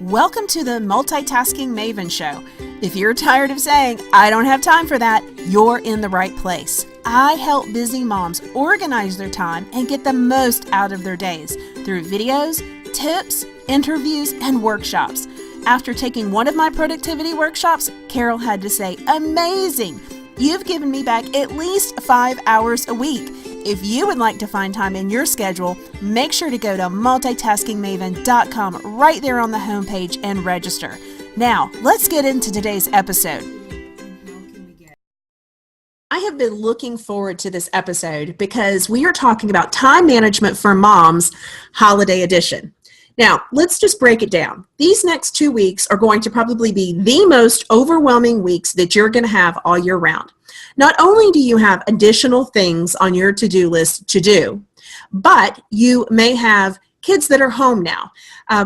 Welcome to the Multitasking Maven Show. If you're tired of saying, I don't have time for that, you're in the right place. I help busy moms organize their time and get the most out of their days through videos, tips, interviews, and workshops. After taking one of my productivity workshops, Carol had to say, amazing! You've given me back at least 5 hours a week. If you would like to find time in your schedule, make sure to go to multitaskingmaven.com right there on the homepage and register. Now, let's get into today's episode. I have been looking forward to this episode because we are talking about time management for moms, holiday edition. Now, let's just break it down. These next 2 weeks are going to probably be the most overwhelming weeks that you're going to have all year round. Not only do you have additional things on your to-do list to do, but you may have kids that are home now.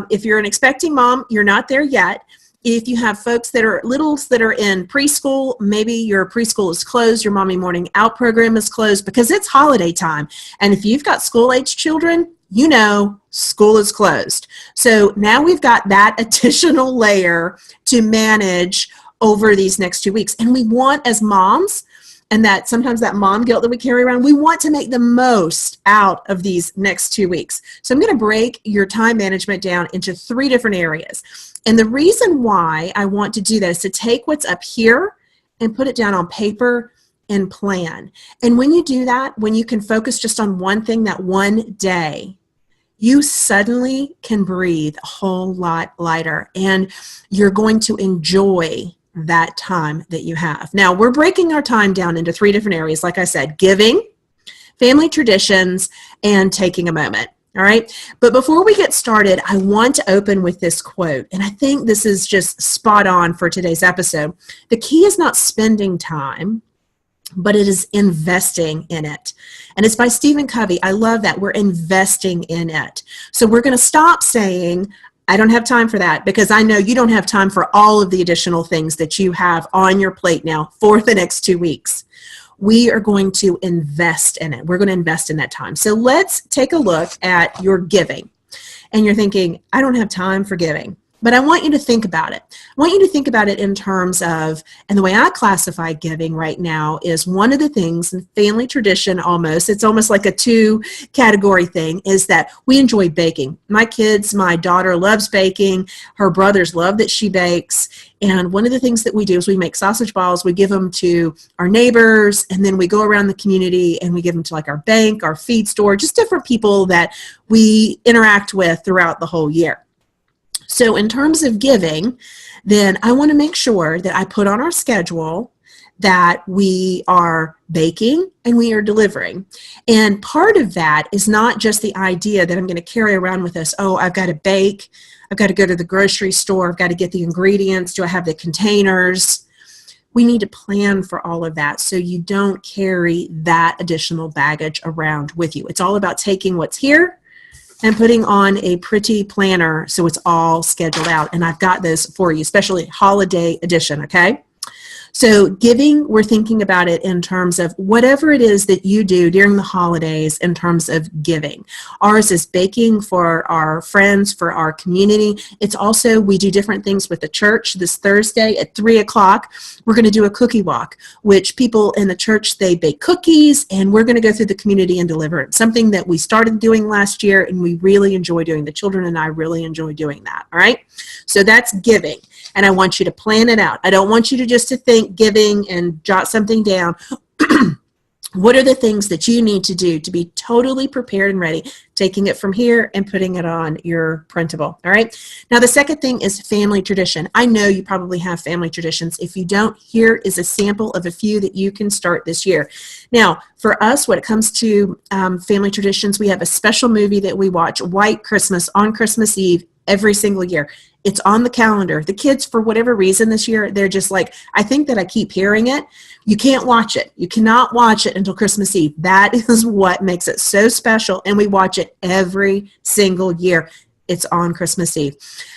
If you're an expecting mom, you're not there yet. If you have folks that are littles that are in preschool, maybe your preschool is closed, your Mommy Morning Out program is closed because it's holiday time. And if you've got school-age children, you know school is closed. So now we've got that additional layer to manage over these next 2 weeks. And we want, as moms, and that sometimes that mom guilt that we carry around, we want to make the most out of these next 2 weeks. So I'm going to break your time management down into 3 different areas. And the reason why I want to do that is to take what's up here and put it down on paper and plan. And when you do that, when you can focus just on one thing that one day, you suddenly can breathe a whole lot lighter, and you're going to enjoy that time that you have. Now, we're breaking our time down into 3 different areas. Like I said, giving, family traditions, and taking a moment. All right. But before we get started, I want to open with this quote. And I think this is just spot on for today's episode. The key is not spending time, but it is investing in it. And it's by Stephen Covey. I love that. We're investing in it. So we're going to stop saying, I don't have time for that, because I know you don't have time for all of the additional things that you have on your plate now for the next 2 weeks. We are going to invest in it. We're going to invest in that time. So let's take a look at your giving. And you're thinking, I don't have time for giving. But I want you to think about it. I want you to think about it in terms of, and the way I classify giving right now is one of the things, in family tradition almost, it's almost like a 2-category thing, is that we enjoy baking. My kids, my daughter loves baking. Her brothers love that she bakes. And one of the things that we do is we make sausage balls. We give them to our neighbors, and then we go around the community and we give them to like our bank, our feed store, just different people that we interact with throughout the whole year. So in terms of giving, then I want to make sure that I put on our schedule that we are baking and we are delivering. And part of that is not just the idea that I'm going to carry around with us, oh, I've got to bake, I've got to go to the grocery store, I've got to get the ingredients, do I have the containers? We need to plan for all of that so you don't carry that additional baggage around with you. It's all about taking what's here and putting on a pretty planner so it's all scheduled out. And I've got those for you, especially holiday edition, okay? So giving, we're thinking about it in terms of whatever it is that you do during the holidays in terms of giving. Ours is baking for our friends, for our community. It's also, we do different things with the church. This Thursday at 3 o'clock, we're going to do a cookie walk, which people in the church, they bake cookies, and we're going to go through the community and deliver it. Something that we started doing last year, and we really enjoy doing. The children and I really enjoy doing that, all right? So that's giving. And I want you to plan it out. I don't want you to just to think giving and jot something down. What are the things that you need to do to be totally prepared and ready, taking it from here and putting it on your printable, all right? Now, the second thing is family tradition. I know you probably have family traditions. If you don't, here is a sample of a few that you can start this year. Now, for us, when it comes to family traditions, we have a special movie that we watch, White Christmas, on Christmas Eve, every single year. It's on the calendar. The kids, for whatever reason this year, they're just like, I think that I keep hearing it. You can't watch it. You cannot watch it until Christmas Eve. That is what makes it so special, and we watch it every single year. It's on Christmas Eve.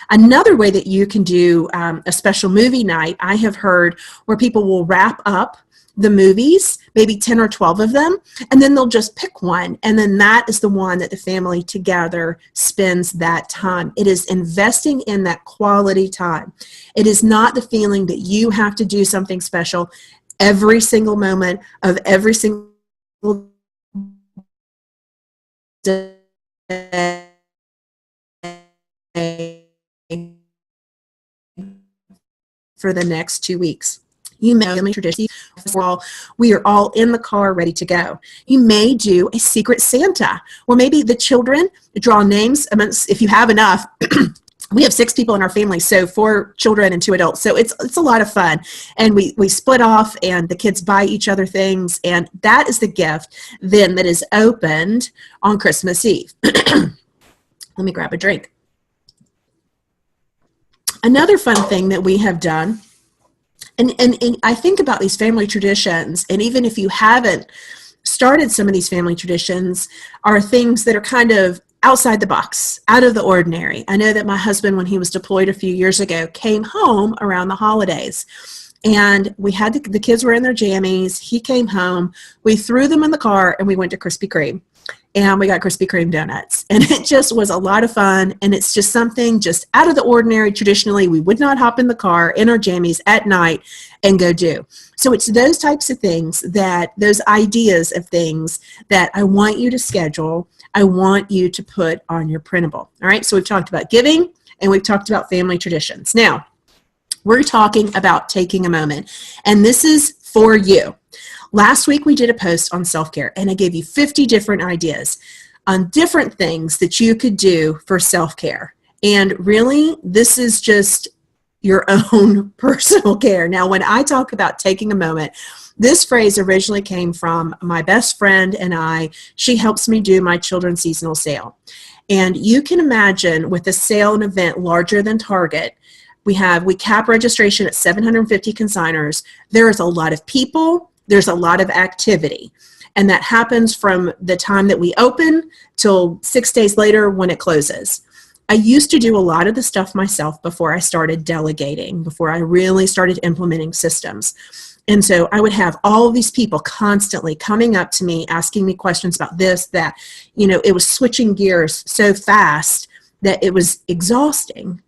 Another way that you can do a special movie night, I have heard where people will wrap up the movies, maybe 10 or 12 of them, and then they'll just pick one. And then that is the one that the family together spends that time. It is investing in that quality time. It is not the feeling that you have to do something special every single moment of every single day for the next 2 weeks. You may family tradition. We are all in the car ready to go. You may do a secret Santa, or maybe the children draw names amongst, if you have enough. We have 6 people in our family, so 4 children and 2 adults. So it's a lot of fun. And we split off, and the kids buy each other things, and that is the gift then that is opened on Christmas Eve. Let me grab a drink. Another fun thing that we have done, and I think about these family traditions, and even if you haven't started some of these family traditions, are things that are kind of outside the box, out of the ordinary. I know that my husband, when he was deployed a few years ago, came home around the holidays. And we had the kids were in their jammies. He came home. We threw them in the car, and we went to Krispy Kreme. And we got Krispy Kreme donuts. And it just was a lot of fun. And it's just something just out of the ordinary. Traditionally, we would not hop in the car in our jammies at night and go do. So it's those types of things, those ideas of things that I want you to schedule. I want you to put on your printable. All right. So we've talked about giving, and we've talked about family traditions. Now, we're talking about taking a moment. And this is for you. Last week, we did a post on self-care, and I gave you 50 different ideas on different things that you could do for self-care. And really, this is just your own personal care. Now, when I talk about taking a moment, this phrase originally came from my best friend and I. She helps me do my children's seasonal sale. And you can imagine with a sale and event larger than Target, we cap registration at 750 consigners. There is a lot of people. There's a lot of activity, and that happens from the time that we open till 6 days later when it closes. I used to do a lot of the stuff myself before I started delegating, before I really started implementing systems. And so I would have all of these people constantly coming up to me, asking me questions about this, that, it was switching gears so fast that it was exhausting.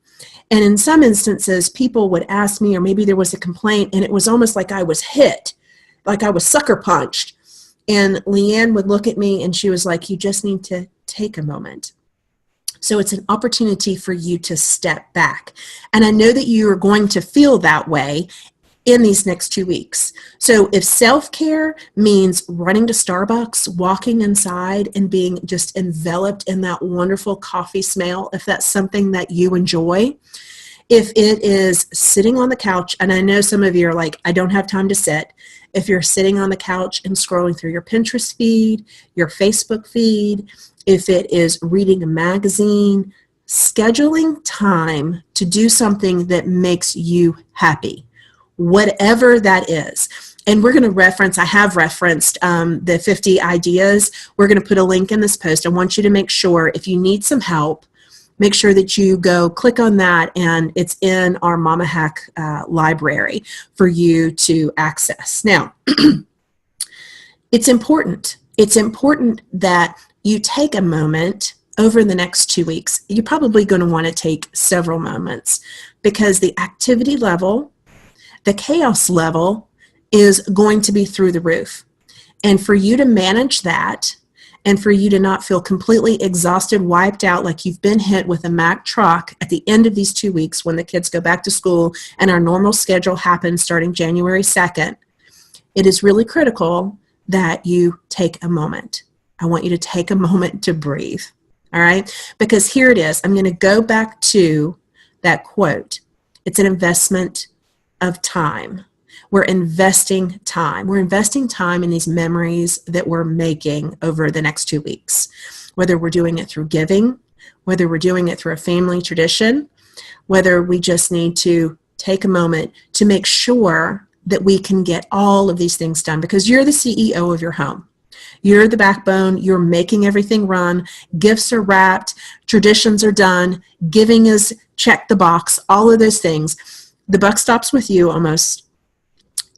And in some instances, people would ask me, or maybe there was a complaint, and it was almost like I was hit. Like I was sucker punched. And Leanne would look at me and she was like, you just need to take a moment. So it's an opportunity for you to step back. And I know that you are going to feel that way in these next 2 weeks. So if self-care means running to Starbucks, walking inside, and being just enveloped in that wonderful coffee smell, if that's something that you enjoy, if it is sitting on the couch, and I know some of you are like, I don't have time to sit. If you're sitting on the couch and scrolling through your Pinterest feed, your Facebook feed, if it is reading a magazine, scheduling time to do something that makes you happy, whatever that is. And we're going to I have referenced the 50 ideas. We're going to put a link in this post. I want you to make sure if you need some help, make sure that you go click on that, and it's in our Mama Hack library for you to access. Now, it's important. It's important that you take a moment over the next 2 weeks. You're probably going to want to take several moments because the activity level, the chaos level is going to be through the roof. And for you to manage that, and for you to not feel completely exhausted, wiped out, like you've been hit with a Mack truck at the end of these 2 weeks when the kids go back to school and our normal schedule happens starting January 2nd, it is really critical that you take a moment. I want you to take a moment to breathe, all right? Because here it is. I'm going to go back to that quote. It's an investment of time. We're investing time. We're investing time in these memories that we're making over the next 2 weeks, whether we're doing it through giving, whether we're doing it through a family tradition, whether we just need to take a moment to make sure that we can get all of these things done, because you're the CEO of your home. You're the backbone. You're making everything run. Gifts are wrapped. Traditions are done. Giving is check the box. All of those things. The buck stops with you almost.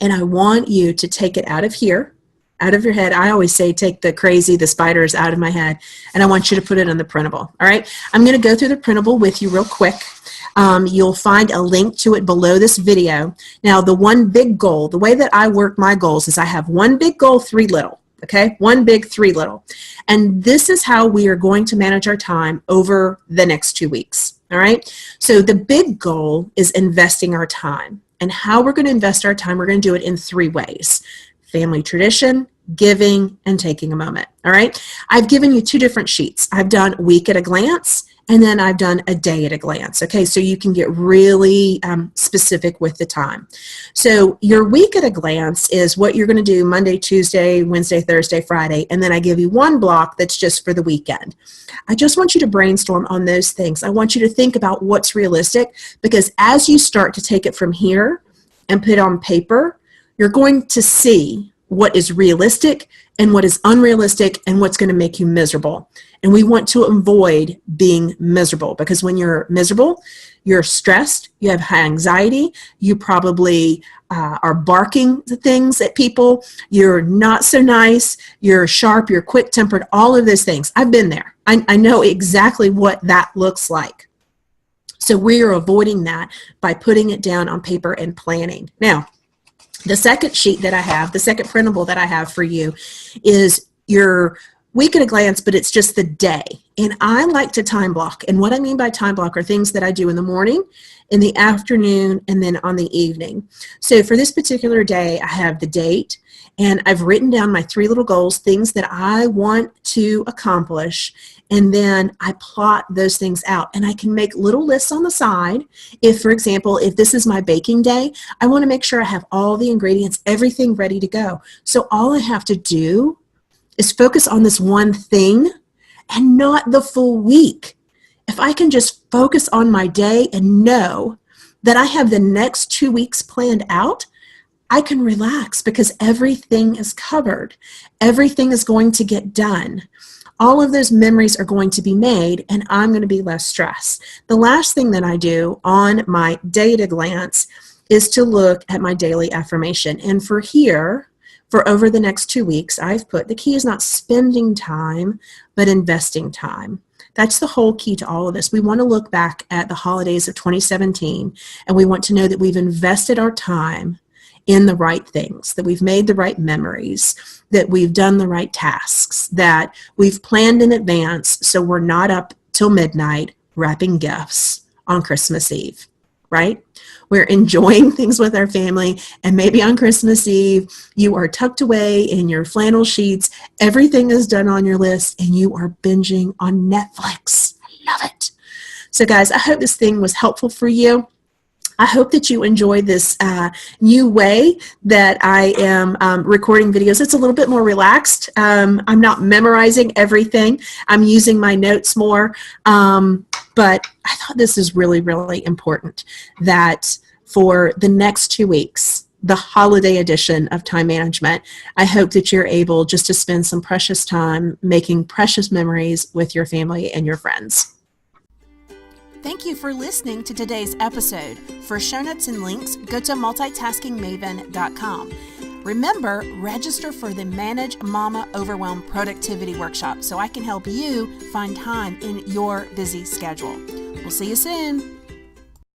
and I want you to take it out of here, out of your head. I always say take the spiders out of my head, and I want you to put it on the printable. All right, I'm going to go through the printable with you real quick. You'll find a link to it below this video. Now, the one big goal, the way that I work my goals is I have one big goal, three little. Okay, one big, three little. And this is how we are going to manage our time over the next 2 weeks. All right, so the big goal is investing our time. And how we're going to invest our time, we're going to do it in 3 ways: family tradition, giving, and taking a moment. All right, I've given you 2 different sheets. I've done week at a glance, and then I've done a day at a glance. Okay, so you can get really specific with the time. So your week at a glance is what you're going to do Monday, Tuesday, Wednesday, Thursday, Friday, and then I give you one block that's just for the weekend. I just want you to brainstorm on those things. I want you to think about what's realistic, because as you start to take it from here and put it on paper, you're going to see what is realistic and what is unrealistic and what's going to make you miserable. And we want to avoid being miserable, because when you're miserable, you're stressed, you have high anxiety, you probably are barking things at people, you're not so nice, you're sharp, you're quick-tempered, all of those things. I've been there. I know exactly what that looks like. So we are avoiding that by putting it down on paper and planning. Now, the second sheet that I have, the second printable that I have for you, is your week at a glance, but it's just the day. And I like to time block. And what I mean by time block are things that I do in the morning, in the afternoon, and then on the evening. So for this particular day, I have the date, and I've written down my 3 little goals, things that I want to accomplish. And then I plot those things out, and I can make little lists on the side. If, for example, if this is my baking day, I want to make sure I have all the ingredients, everything ready to go. So all I have to do is focus on this one thing and not the full week. If I can just focus on my day and know that I have the next 2 weeks planned out, I can relax, because everything is covered. Everything is going to get done. All of those memories are going to be made, and I'm going to be less stressed. The last thing that I do on my day at a glance is to look at my daily affirmation. And for over the next 2 weeks, I've put the key is not spending time, but investing time. That's the whole key to all of this. We want to look back at the holidays of 2017, and we want to know that we've invested our time in the right things, that we've made the right memories, that we've done the right tasks, that we've planned in advance so we're not up till midnight wrapping gifts on Christmas Eve, right? We're enjoying things with our family, and maybe on Christmas Eve, you are tucked away in your flannel sheets, everything is done on your list, and you are binging on Netflix. I love it. So guys, I hope this thing was helpful for you. I hope that you enjoy this new way that I am recording videos. It's a little bit more relaxed. I'm not memorizing everything. I'm using my notes more. But I thought this is really, really important, that for the next 2 weeks, the holiday edition of Time Management, I hope that you're able just to spend some precious time making precious memories with your family and your friends. Thank you for listening to today's episode. For show notes and links, go to multitaskingmaven.com. Remember, register for the Manage Mama Overwhelm Productivity Workshop so I can help you find time in your busy schedule. We'll see you soon.